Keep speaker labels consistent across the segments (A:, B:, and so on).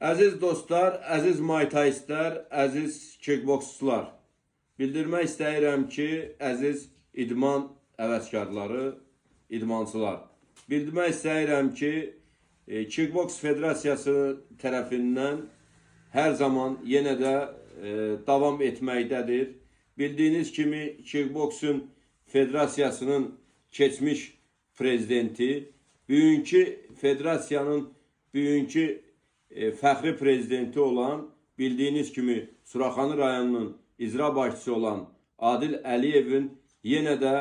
A: Əziz dostlar, əziz maytaistlər, əziz kickboksçular. Bildirmək istəyirəm ki, əziz idman əvəzkarları, idmançılar. Bildirmək istəyirəm ki, Kickboks Federasiyası tərəfindən hər zaman yenə də davam etməkdədir. Bildiyiniz kimi Kickboksun Federasiyasının keçmiş prezidenti, bugünkü federasiyanın fəxri prezidenti olan, bildiyiniz kimi Suraxanı rayonunun icra başçısı olan Adil Əliyevin yenə də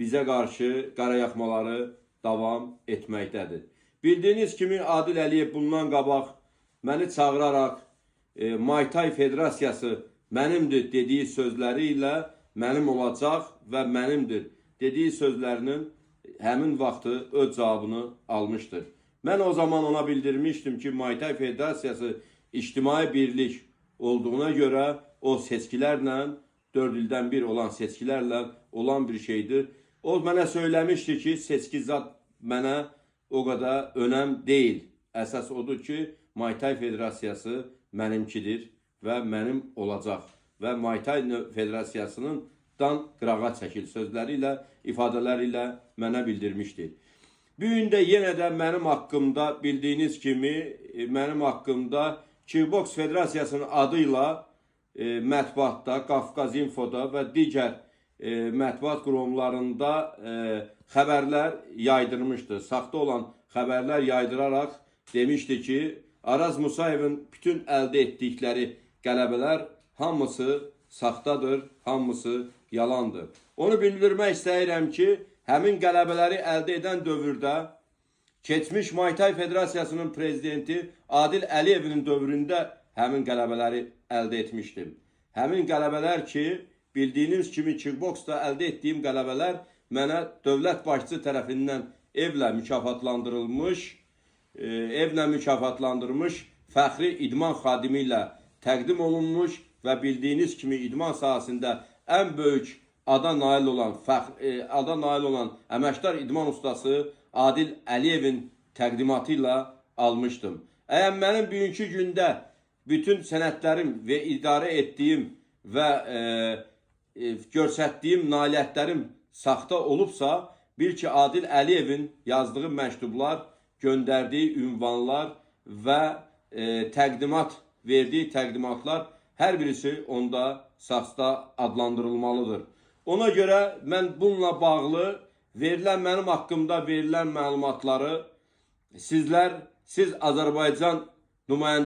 A: bizə qarşı qarayaxmaları davam etməkdədir. Bildiyiniz kimi Adil Əliyev bundan qabaq məni çağıraraq Muay Thai Federasiyası mənimdir dediyi sözləri ilə mənim olacaq və mənimdir dediyi sözlərinin həmin vaxtı öz cavabını almışdır. Mən o zaman ona bildirmişdim ki, Muay Thai Federasiyası ictimai birlik olduğuna görə o seçkilərlə, 4 ildən bir olan seçkilərlə olan bir şeydir. O mənə söyləmişdi ki, seçki zat mənə o qədər önəm deyil. Əsas odur ki, Muay Thai Federasiyası mənimkidir və mənim olacaq. Və Muay Thai Federasiyasının dan qırağa çəkil sözləri ilə, ifadələri ilə mənə bildirmişdi. Bugün də yenə də mənim haqqımda, bildiyiniz kimi, mənim haqqımda Kickboks Federasiyasının adıyla mətbuatda, Qafqaz Infoda və digər mətbuat qurumlarında xəbərlər yaydırmışdı. Saxta olan xəbərlər yaydıraraq demişdi ki, Araz Musayevin bütün əldə etdikləri qələbələr hamısı saxtadır, hamısı yalandır. Onu bildirmək istəyirəm ki, həmin qələbələri əldə edən dövrdə keçmiş Muay Thai Federasiyasının prezidenti Adil Əliyevin dövründə həmin qələbələri əldə etmişdim. Həmin qələbələr ki, bildiyiniz kimi kickboksda əldə etdiyim qələbələr mənə dövlət başçısı tərəfindən evlə mükafatlandırılmış fəxri idman xadimi ilə təqdim olunmuş və bildiyiniz kimi idman sahəsində ən böyük ada nail olan əməkdar idman ustası Adil Əliyevin təqdimatı ilə almışdım. Əgər mənim bugünkü gündə bütün sənədlərim və idarə etdiyim və göstərdiyim nailiyyətlərim saxta olubsa, bil ki, Adil Əliyevin yazdığı məktublar, göndərdiyi ünvanlar və verdiyi təqdimatlar hər birisi onda saxta adlandırılmalıdır. Ona görə mən bununla bağlı mənim haqqımda verilən məlumatları siz Azərbaycan nümayəndələri